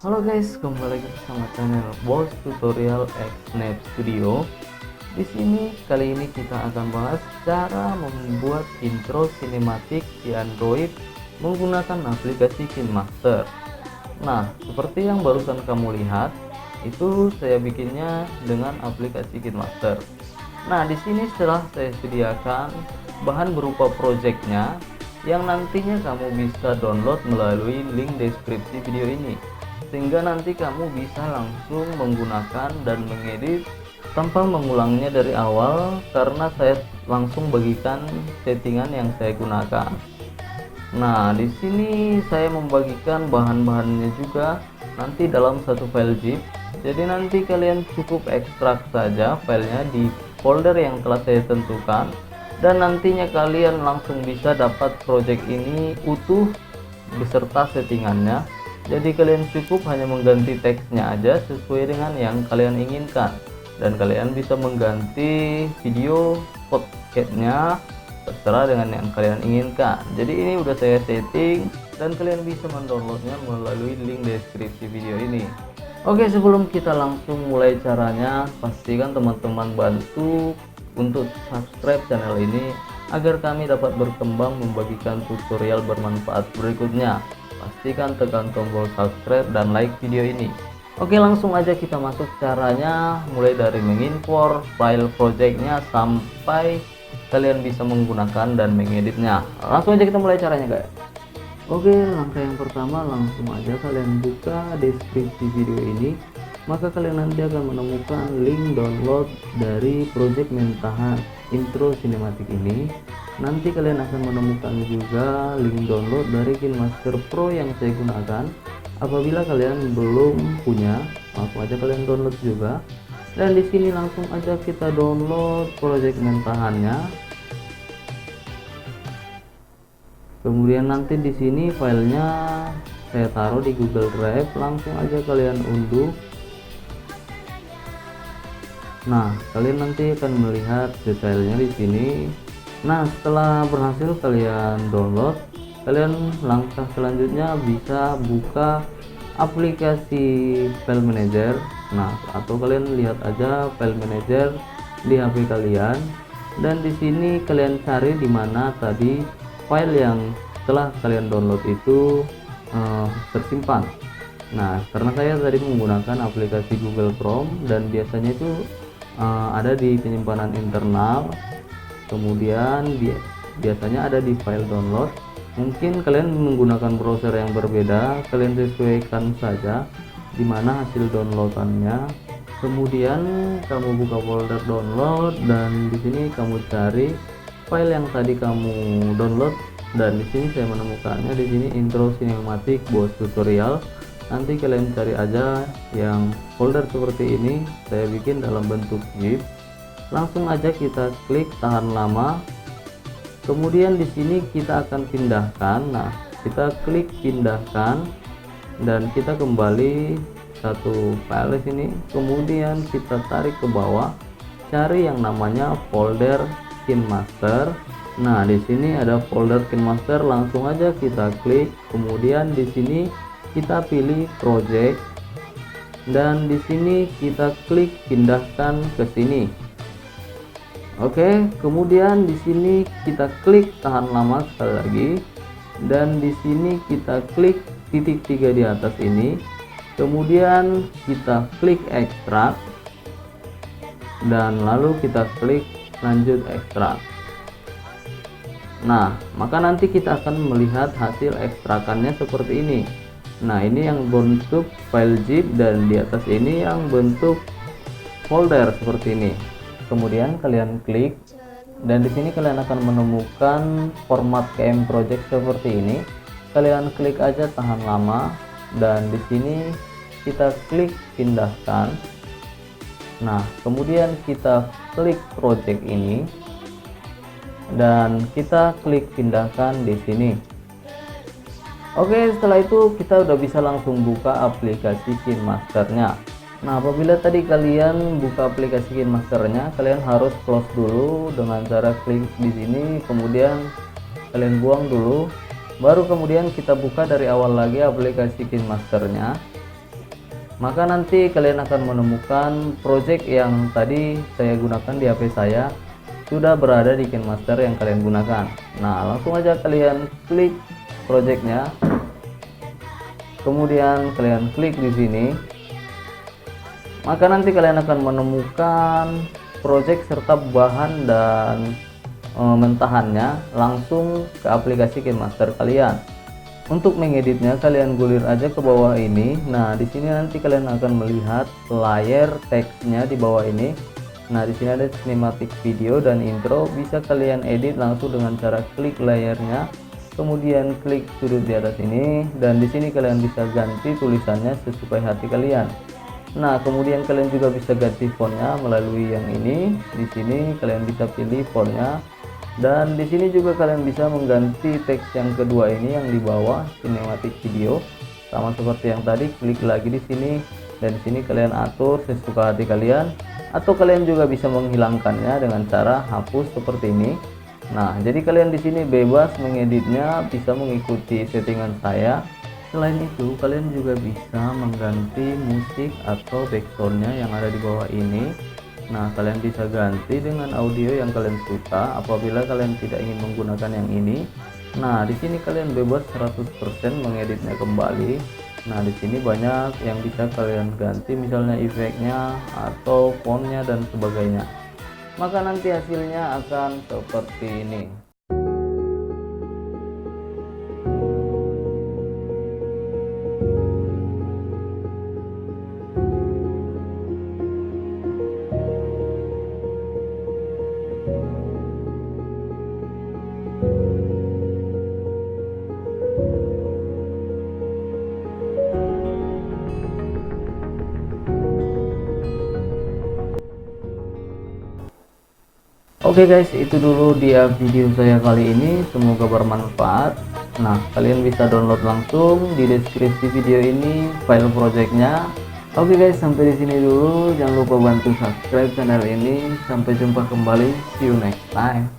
Halo guys, kembali lagi bersama channel Boss Tutorial X Snap Studio. Di sini kali ini kita akan bahas cara membuat intro sinematik di Android menggunakan aplikasi KineMaster. Nah, seperti yang barusan kamu lihat, itu saya bikinnya dengan aplikasi KineMaster. Nah, di sini setelah saya sediakan bahan berupa projectnya yang nantinya kamu bisa download melalui link deskripsi video ini, sehingga nanti kamu bisa langsung menggunakan dan mengedit tanpa mengulangnya dari awal, karena saya langsung bagikan settingan yang saya gunakan. Nah, di sini saya membagikan bahan-bahannya juga nanti dalam satu file zip. Jadi nanti kalian cukup ekstrak saja filenya di folder yang telah saya tentukan, dan nantinya kalian langsung bisa dapat project ini utuh beserta settingannya. Jadi kalian cukup hanya mengganti teksnya aja sesuai dengan yang kalian inginkan, dan kalian bisa mengganti video podcastnya terserah dengan yang kalian inginkan. Jadi ini udah saya setting dan kalian bisa mendownloadnya melalui link deskripsi video ini. Oke, sebelum kita langsung mulai caranya, pastikan teman-teman bantu untuk subscribe channel ini agar kami dapat berkembang membagikan tutorial bermanfaat berikutnya. Pastikan tekan tombol subscribe dan like video ini. Oke, langsung aja kita masuk caranya, mulai dari mengimpor file projectnya sampai kalian bisa menggunakan dan mengeditnya. Langsung aja kita mulai caranya guys. Oke, langkah yang pertama, langsung aja kalian buka deskripsi video ini, maka kalian nanti akan menemukan link download dari project mentahan intro sinematik ini. Nanti kalian akan menemukan juga link download dari KineMaster Pro yang saya gunakan. Apabila kalian belum punya, langsung aja kalian download juga. Dan di sini langsung aja kita download project mentahannya. Kemudian nanti di sini filenya saya taruh di Google Drive, langsung aja kalian unduh. Nah, kalian nanti akan melihat detailnya di sini. Nah, setelah berhasil kalian download, kalian langkah selanjutnya bisa buka aplikasi file manager. Nah, atau kalian lihat aja file manager di HP kalian, dan di sini kalian cari di mana tadi file yang telah kalian download itu tersimpan. Nah, karena saya tadi menggunakan aplikasi Google Chrome dan biasanya itu ada di penyimpanan internal, kemudian biasanya ada di file download. Mungkin kalian menggunakan browser yang berbeda, kalian sesuaikan saja di mana hasil downloadannya. Kemudian kamu buka folder download dan di sini kamu cari file yang tadi kamu download, dan di sini saya menemukannya di sini intro sinematik Boss Tutorial. Nanti kalian cari aja yang folder seperti ini, saya bikin dalam bentuk zip. Langsung aja kita klik tahan lama. Kemudian di sini kita akan pindahkan. Nah, kita klik pindahkan dan kita kembali satu file di sini. Kemudian kita tarik ke bawah, cari yang namanya folder KineMaster. Nah, di sini ada folder KineMaster, langsung aja kita klik. Kemudian di sini kita pilih project dan di sini kita klik pindahkan ke sini. Oke, kemudian di sini kita klik tahan lama sekali lagi, dan di sini kita klik titik 3 di atas ini. Kemudian kita klik ekstrak dan lalu kita klik lanjut ekstrak. Nah, maka nanti kita akan melihat hasil ekstrakannya seperti ini. Nah, ini yang bentuk file zip dan di atas ini yang bentuk folder seperti ini. Kemudian kalian klik dan di sini kalian akan menemukan format KM project seperti ini. Kalian klik aja tahan lama dan di sini kita klik pindahkan. Nah, kemudian kita klik project ini dan kita klik pindahkan di sini. Oke, setelah itu kita udah bisa langsung buka aplikasi KineMasternya. Nah, apabila tadi kalian buka aplikasi KineMasternya, kalian harus close dulu dengan cara klik di sini, kemudian kalian buang dulu, baru kemudian kita buka dari awal lagi aplikasi KineMasternya. maka nanti kalian akan menemukan project yang tadi saya gunakan di HP saya sudah berada di KineMaster yang kalian gunakan. Nah, langsung aja kalian klik projectnya, kemudian kalian klik di sini, maka nanti kalian akan menemukan project serta bahan dan mentahannya langsung ke aplikasi KineMaster kalian. Untuk mengeditnya kalian gulir aja ke bawah ini. Nah, di sini nanti kalian akan melihat layar teksnya di bawah ini. Nah, di sini ada cinematic video dan intro, bisa kalian edit langsung dengan cara klik layarnya, kemudian klik sudut di atas ini, dan di sini kalian bisa ganti tulisannya sesuai hati kalian. Nah, kemudian kalian juga bisa ganti fontnya melalui yang ini. Di sini kalian bisa pilih fontnya, dan di sini juga kalian bisa mengganti teks yang kedua ini yang di bawah cinematic video, sama seperti yang tadi, klik lagi di sini, dan di sini kalian atur sesuka hati kalian. Atau kalian juga bisa menghilangkannya dengan cara hapus seperti ini. Nah, jadi kalian di sini bebas mengeditnya, bisa mengikuti settingan saya. Selain itu, kalian juga bisa mengganti musik atau backsoundnya yang ada di bawah ini. Nah, kalian bisa ganti dengan audio yang kalian suka apabila kalian tidak ingin menggunakan yang ini. Nah, di sini kalian bebas 100% mengeditnya kembali. Nah, di sini banyak yang bisa kalian ganti, misalnya efeknya atau fontnya dan sebagainya. Maka nanti hasilnya akan seperti ini. Oke guys, itu dulu dia video saya kali ini, semoga bermanfaat. Nah, kalian bisa download langsung di deskripsi video ini file projectnya. Oke guys, sampai di sini dulu, jangan lupa bantu subscribe channel ini. Sampai jumpa kembali, see you next time.